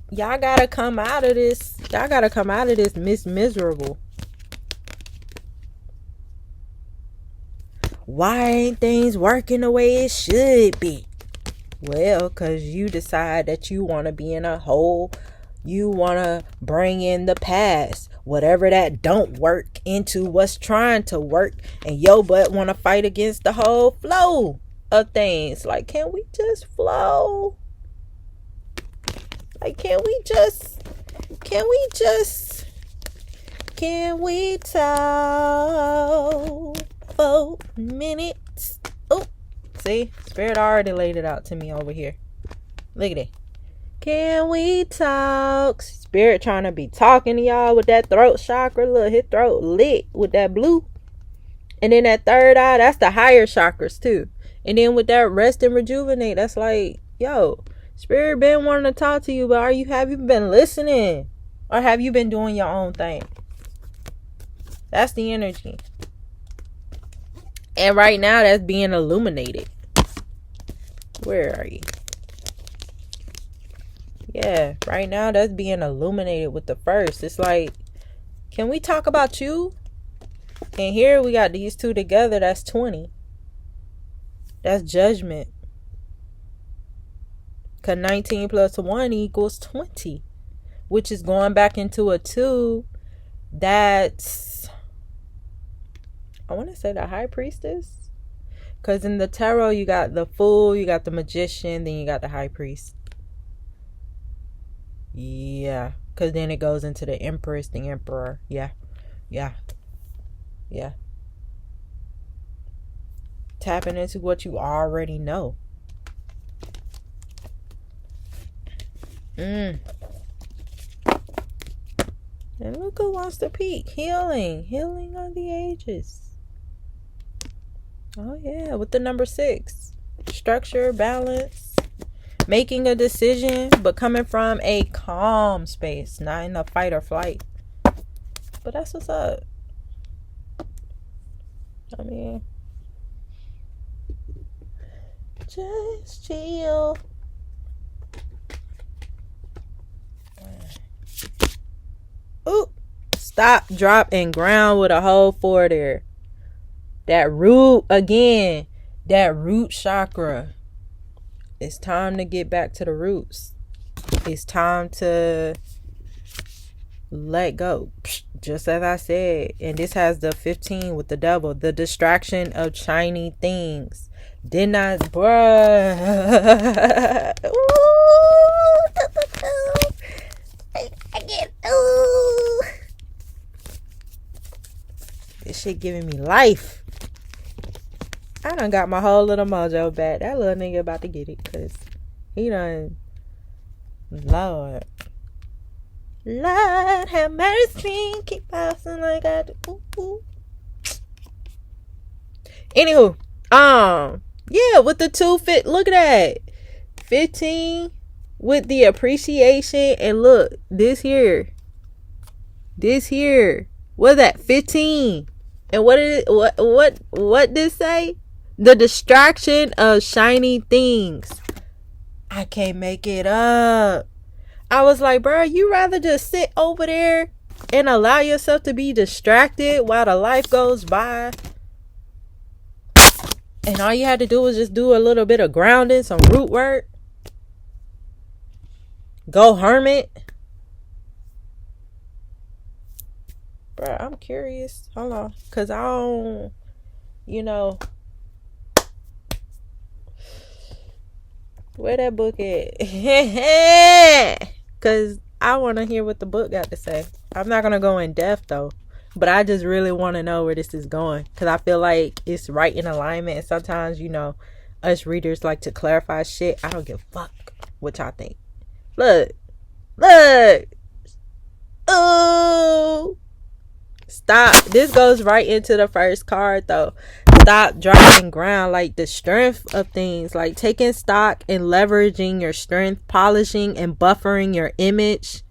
y'all gotta come out of this. Y'all gotta come out of this miserable. Why ain't things working the way it should be? Well, because you decide that you want to be in a hole. You want to bring in the past, whatever that don't work, into what's trying to work. And your butt want to fight against the whole flow of things. Like, can we just flow? Like, can we talk for minutes? Oh, see, Spirit already laid it out to me over here. Look at it. Can we talk? Spirit trying to be talking to y'all with that throat chakra. Look, his throat lit with that blue. And then that third eye, that's the higher chakras too. And then with that rest and rejuvenate, that's like, yo, Spirit been wanting to talk to you, but have you been listening? Or have you been doing your own thing? That's the energy. And right now, that's being illuminated. Where are you? Yeah, right now, that's being illuminated with the first. It's like, can we talk about you? And here we got these two together. That's 20. That's judgment. Because 19 plus 1 equals 20. Which is going back into a 2. That's, I want to say, the high priestess. Because in the tarot, you got the fool, you got the magician, then you got the high priest. Yeah. Because then it goes into the empress, the emperor. Yeah. Tapping into what you already know. And look who wants to peek. Healing of the ages. Oh yeah, with the number 6. Structure, balance, making a decision, but coming from a calm space, not in a fight or flight. But that's what's up. I mean, just chill. Stop, drop, and ground with a whole 4 there. That root, again, that root chakra. It's time to get back to the roots. It's time to let go. Just as I said. And this has the 15 with the devil. The distraction of shiny things. Did not, bruh. I get, ooh. This shit giving me life. I done got my whole little mojo back. That little nigga about to get it. Because he done. Lord have mercy. Keep passing like I do. Ooh. Anywho. Yeah, with the 2 fit. Look at that. 15 with the appreciation. And look, this here. What's that? 15. And what this say? The distraction of shiny things. I can't make it up. I was like, bro, you rather just sit over there and allow yourself to be distracted while the life goes by? And all you had to do was just do a little bit of grounding, some root work. Go hermit. Bro, I'm curious. Hold on. Because I don't, where that book at? Because I want to hear what the book got to say. I'm not going to go in depth, though. But I just really want to know where this is going. Because I feel like it's right in alignment. And sometimes, us readers like to clarify shit. I don't give a fuck what y'all think. Look. Ooh. Stop. This goes right into the first card, though. Stop, dropping ground, like the strength of things, like taking stock and leveraging your strength, polishing and buffering your image,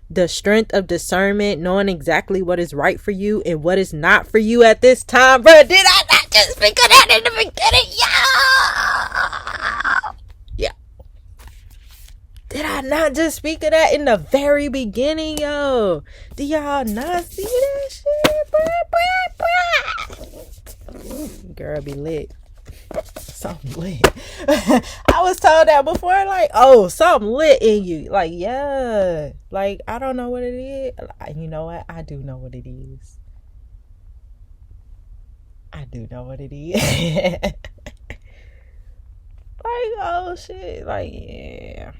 the strength of discernment, knowing exactly what is right for you and what is not for you at this time. Bro, did I not just speak of that in the beginning? Yeah. Did I not just speak of that in the very beginning, yo? Do y'all not see that shit? Girl, be lit. Something lit. I was told that before, like, oh, something lit in you. Like, yeah. Like, I don't know what it is. You know what? I do know what it is. Like, oh, shit. Like, yeah.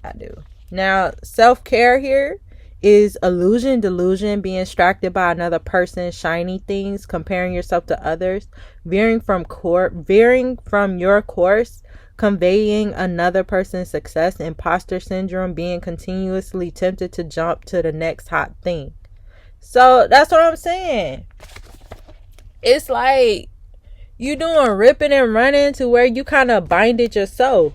I do. Now, self-care here is illusion, delusion, being distracted by another person, shiny things, comparing yourself to others, veering from your course, conveying another person's success, imposter syndrome, being continuously tempted to jump to the next hot thing. So that's what I'm saying. It's like you doing ripping and running to where you kind of binded yourself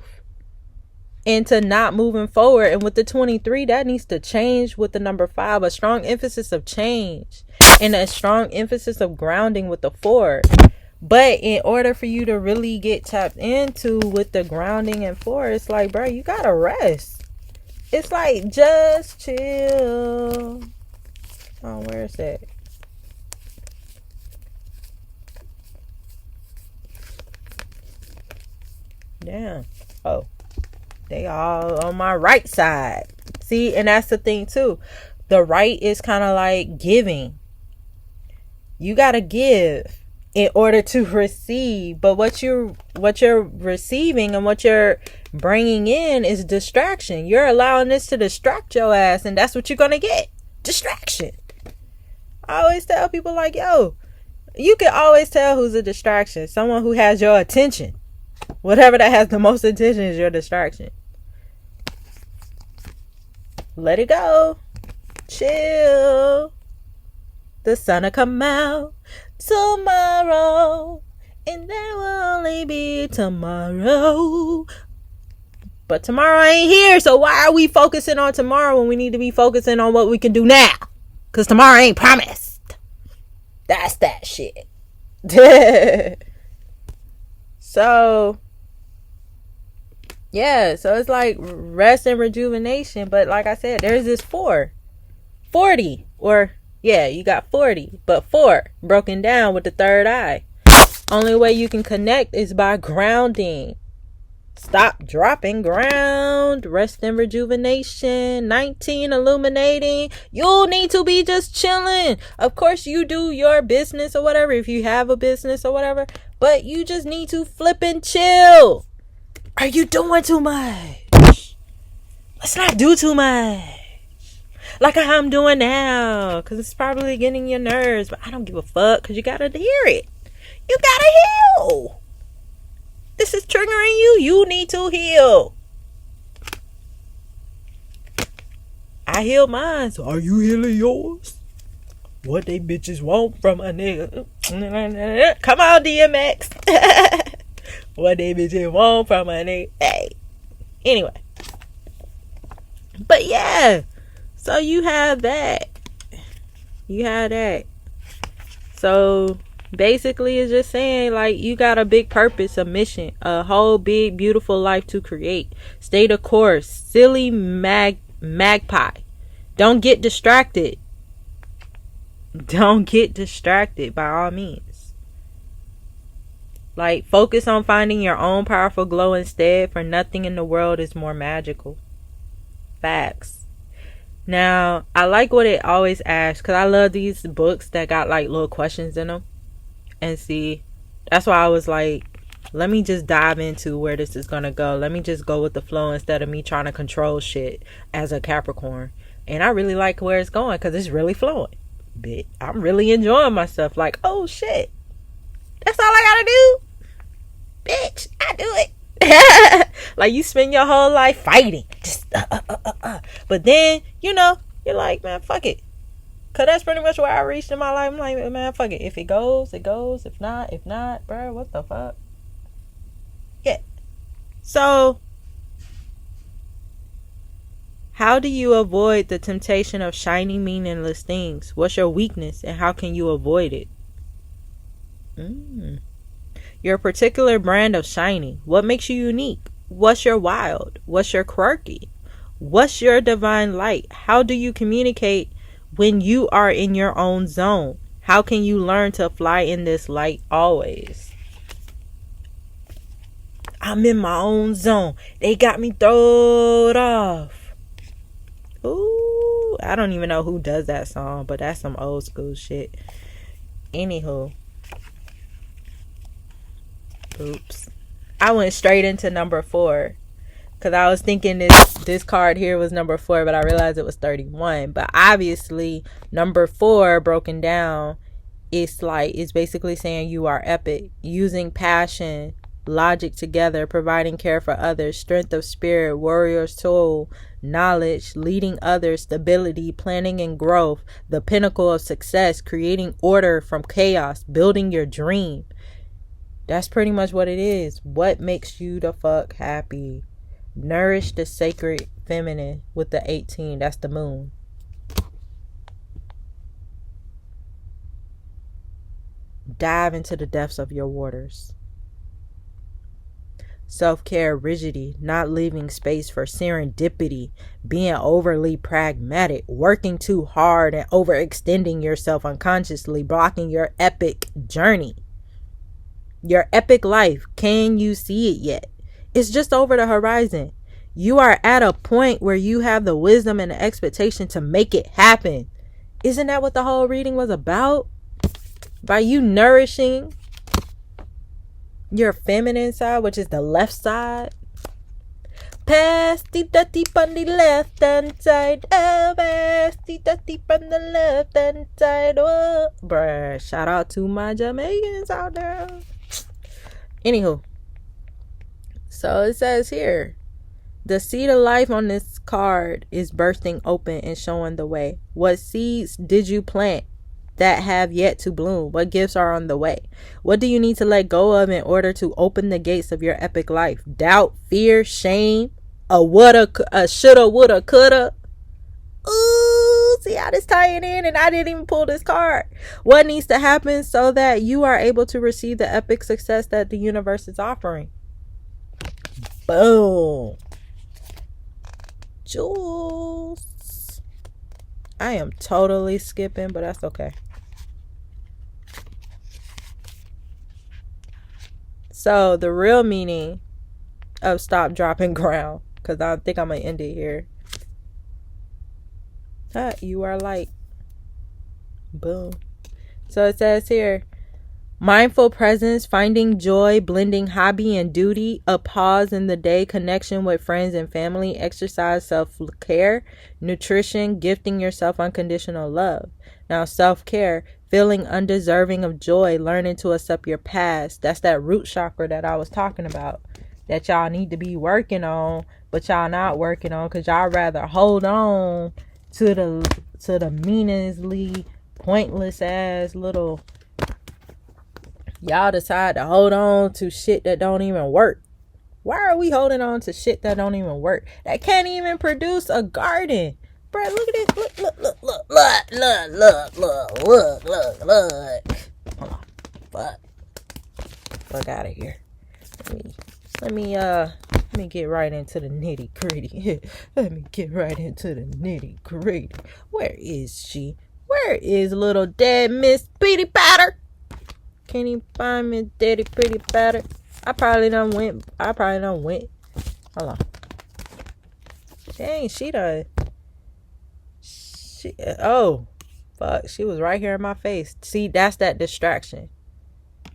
into not moving forward. And with the 23, that needs to change with the number 5, a strong emphasis of change and a strong emphasis of grounding with the 4. But in order for you to really get tapped into with the grounding and 4, it's like, bro, you gotta rest. It's like, just chill. Oh, where is that? Damn. Oh, they all on my right side. See, and that's the thing too. The right is kind of like giving. You gotta give in order to receive. But what you're receiving and what you're bringing in is distraction. You're allowing this to distract your ass, and that's what you're gonna get. Distraction. I always tell people, like, yo, you can always tell who's a distraction. Someone who has your attention. Whatever that has the most attention is your distraction. Let it go. Chill. The sun will come out tomorrow, and there will only be tomorrow. But tomorrow ain't here, so why are we focusing on tomorrow when we need to be focusing on what we can do now? Because tomorrow ain't promised. That's that shit. So, yeah, so it's like rest and rejuvenation. But like I said, there's this 40, or Yeah, you got 40, but 4 broken down with the third eye. Only way you can connect is by grounding. Stop, dropping, ground, rest and rejuvenation. 19, illuminating. You need to be just chilling. Of course, you do your business or whatever, if you have a business or whatever, but you just need to flip and chill. Are you doing too much? Let's not do too much. Like how I'm doing now, because it's probably getting your nerves, but I don't give a fuck, because you gotta hear it. You gotta heal. This is triggering you. You need to heal. I healed mine, so are you healing yours? What they bitches want from a nigga? Come on, DMX. What they bitches want from a nigga? Hey. Anyway. But yeah. So you have that. You have that. So basically it's just saying, like, you got a big purpose, a mission, a whole big beautiful life to create. Stay the course. Silly magpie. Don't get distracted. Don't get distracted by all means. Like, focus on finding your own powerful glow instead, for nothing in the world is more magical. Facts. Now, I like what it always asks, because I love these books that got like little questions in them. And see, that's why I was like, let me just dive into where this is going to go. Let me just go with the flow instead of me trying to control shit as a Capricorn. And I really like where it's going, because it's really flowing. But I'm really enjoying myself. Like, oh shit, that's all I gotta do? Bitch, I do it. Like, you spend your whole life fighting, just but then, you know, you're like, man, fuck it, because that's pretty much where I reached in my life. I'm like, man, fuck it. If it goes, it goes. If not, bro, what the fuck. Yeah. So how do you avoid the temptation of shiny, meaningless things? What's your weakness, and how can you avoid it? Your particular brand of shiny. What makes you unique? What's your wild? What's your quirky? What's your divine light? How do you communicate when you are in your own zone? How can you learn to fly in this light always? I'm in my own zone. They got me thrown off. Ooh, I don't even know who does that song, but that's some old school shit. Anywho. Oops. I went straight into number 4, because I was thinking this card here was number 4, but I realized it was 31. But obviously number 4 broken down, it's basically saying you are epic, using passion, logic together, providing care for others, strength of spirit, warrior soul, knowledge, leading others, stability, planning and growth, the pinnacle of success, creating order from chaos, building your dream. That's pretty much what it is. What makes you the fuck happy? Nourish the sacred feminine with the 18. That's the moon. Dive into the depths of your waters. Self-care, rigidity, not leaving space for serendipity, being overly pragmatic, working too hard and overextending yourself unconsciously, blocking your epic journey. Your epic life, can you see it yet? It's just over the horizon. You are at a point where you have the wisdom and the expectation to make it happen. Isn't that what the whole reading was about? By you nourishing your feminine side, which is the left side. Pass the dirty on the left hand side. Oh, pass the dirty on the left hand side. Oh, bruh, shout out to my Jamaicans out there. Anywho, so it says here, the seed of life on this card is bursting open and showing the way. What seeds did you plant that have yet to bloom? What gifts are on the way? What do you need to let go of in order to open the gates of your epic life? Doubt, fear, shame, a shoulda, woulda, coulda. Ooh, see how this tying in, and I didn't even pull this card. What needs to happen so that you are able to receive the epic success that the universe is offering? Boom. Jules. I am totally skipping, but that's okay. So the real meaning of stop, drop, and ground, because I think I'm going to end it here. You are light. Boom. So it says here, mindful presence, finding joy, blending hobby and duty, a pause in the day, connection with friends and family, exercise, self-care, nutrition, gifting yourself unconditional love. Now, self-care, feeling undeserving of joy, learning to accept your past. That's that root chakra that I was talking about, that y'all need to be working on, but y'all not working on because y'all rather hold on to the meaninglessly pointless ass little. Y'all decide to hold on to shit that don't even work. Why are we holding on to shit that don't even work? That can't even produce a garden. Bruh, look at it. Look. Hold on. Fuck out of here. Let me get right into the nitty gritty. Let me get right into the nitty gritty. Where is she? Where is little dead Miss Petey Patter? Can you find me daddy pretty patter? I probably done went. Hold on. Dang, she done. Oh, fuck. She was right here in my face. See, that's that distraction.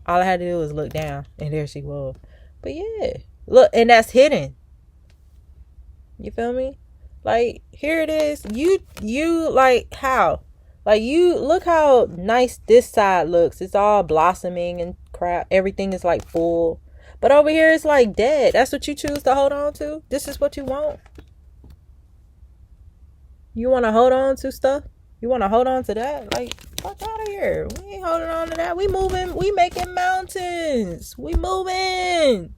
All I had to do was look down, and there she was. But yeah, look, and that's hidden. You feel me? Like, here it is. You like how? Like, you look how nice this side looks. It's all blossoming and crap. Everything is like full. But over here it's like dead. That's what you choose to hold on to? This is what you want? You want to hold on to stuff? You want to hold on to that? Like, fuck out of here. We ain't holding on to that. We moving. We making mountains. We moving.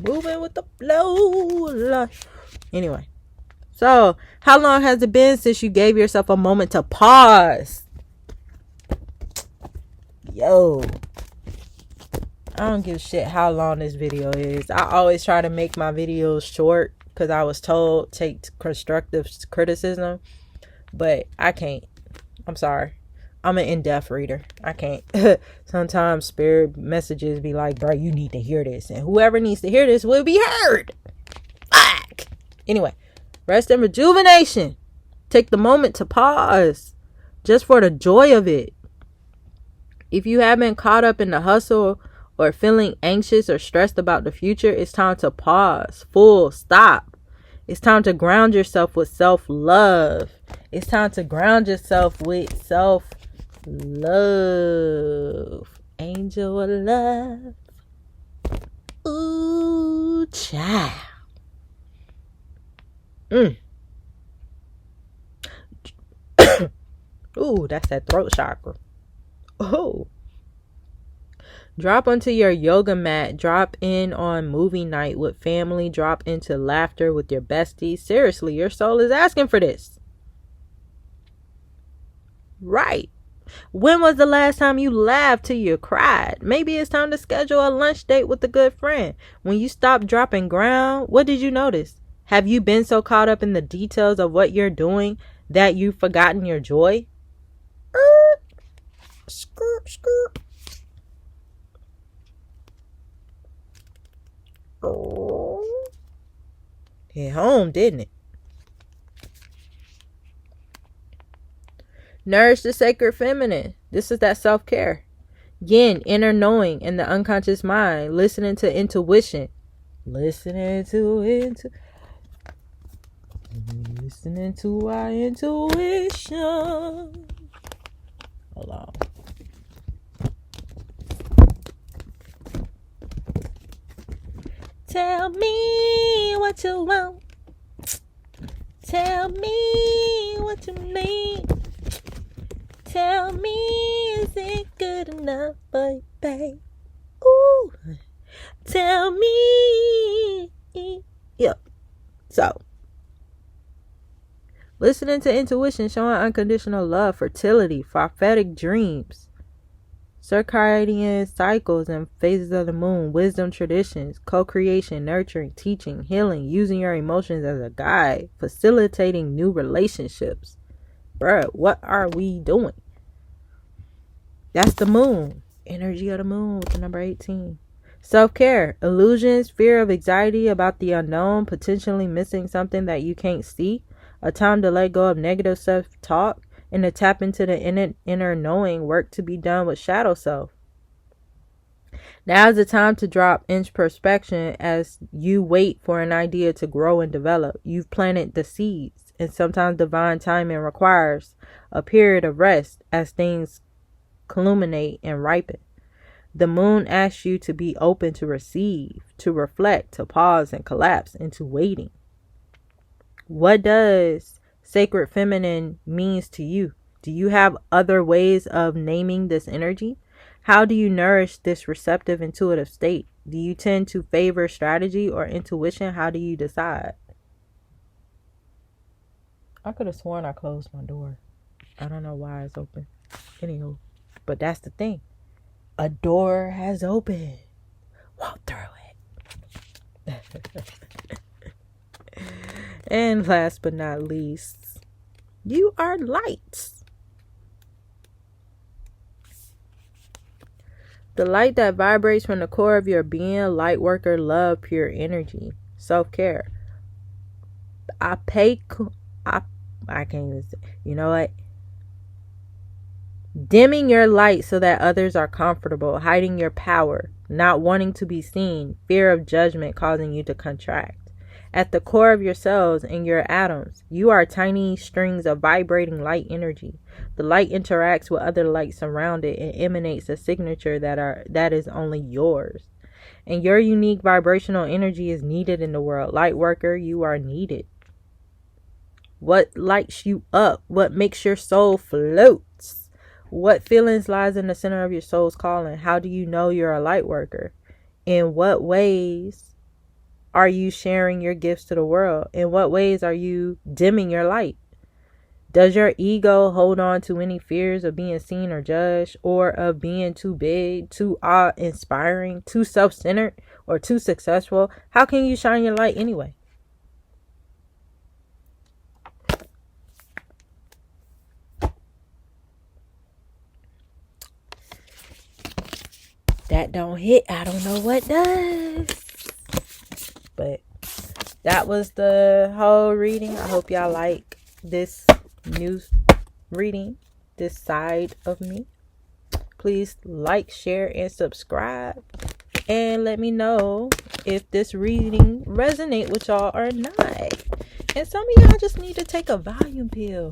Moving with the flow. Anyway. So, how long has it been since you gave yourself a moment to pause? Yo. I don't give a shit how long this video is. I always try to make my videos short because I was told take constructive criticism. But I can't. I'm sorry. I'm an in-depth reader. I can't. Sometimes spirit messages be like, bro, you need to hear this. And whoever needs to hear this will be heard. Fuck. Anyway. Rest and rejuvenation. Take the moment to pause just for the joy of it. If you have been caught up in the hustle or feeling anxious or stressed about the future, it's time to pause. Full stop. It's time to ground yourself with self-love. It's time to ground yourself with self-love. Angel of love. Ooh, child. Ooh, that's that throat chakra. Oh. Drop onto your yoga mat. Drop in on movie night with family. Drop into laughter with your besties. Seriously, your soul is asking for this. Right. When was the last time you laughed till you cried? Maybe it's time to schedule a lunch date with a good friend. When you stopped dropping ground, what did you notice? Have you been so caught up in the details of what you're doing that you've forgotten your joy? Skirt. Oh. Hit home, didn't it? Nourish the sacred feminine. This is that self-care. Yin, inner knowing in the unconscious mind. Listening to intuition. Listening to our intuition. Hold on. Tell me what you want. Tell me what you need. Tell me, is it good enough for you, babe? Ooh. Tell me. Yep. So, listening to intuition, showing unconditional love, fertility, prophetic dreams, circadian cycles and phases of the moon, wisdom traditions, co-creation, nurturing, teaching, healing, using your emotions as a guide, facilitating new relationships. Bruh, what are we doing? That's the moon. Energy of the moon with the number 18. Self-care. Illusions, fear of anxiety about the unknown, potentially missing something that you can't see. A time to let go of negative self-talk and to tap into the inner knowing, work to be done with shadow self. Now is the time to drop introspection as you wait for an idea to grow and develop. You've planted the seeds, and sometimes divine timing requires a period of rest as things culminate and ripen. The moon asks you to be open to receive, to reflect, to pause and collapse into waiting. What does sacred feminine means to you? Do you have other ways of naming this energy? How do you nourish this receptive, intuitive state? Do you tend to favor strategy or intuition? How do you decide? I could have sworn I closed my door. I don't know why it's open. Anywho, but that's the thing. A door has opened. Walk through it. And last but not least, you are light. The light that vibrates from the core of your being, light worker, love, pure energy, self-care. I can't even say, you know what? Dimming your light so that others are comfortable, hiding your power, not wanting to be seen, fear of judgment causing you to contract. At the core of your cells and your atoms, you are tiny strings of vibrating light energy. The light interacts with other lights around it and emanates a signature that is only yours. And your unique vibrational energy is needed in the world. Light worker, you are needed. What lights you up? What makes your soul floats? What feelings lies in the center of your soul's calling? How do you know you're a light worker? In what ways are you sharing your gifts to the world? In what ways are you dimming your light? Does your ego hold on to any fears of being seen or judged, or of being too big, too awe-inspiring, too self-centered, or too successful? How can you shine your light anyway? That don't hit. I don't know what does. But that was the whole reading. I hope y'all like this new reading, this side of me. Please like, share, and subscribe. And let me know if this reading resonate with y'all or not. And some of y'all just need to take a Valium pill.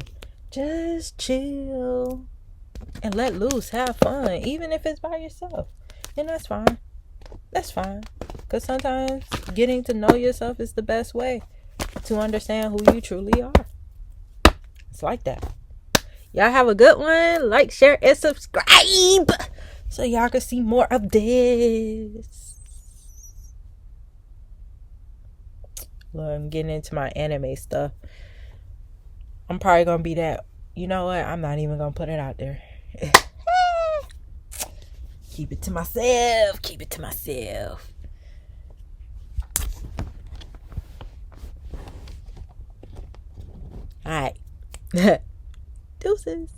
Just chill and let loose. Have fun. Even if it's by yourself. And that's fine. That's fine. Because sometimes getting to know yourself is the best way to understand who you truly are. It's like that. Y'all have a good one. Like, share, and subscribe so y'all can see more of this. Look, I'm getting into my anime stuff. I'm probably going to be that. You know what? I'm not even going to put it out there. Keep it to myself. Keep it to myself. All right. Deuces.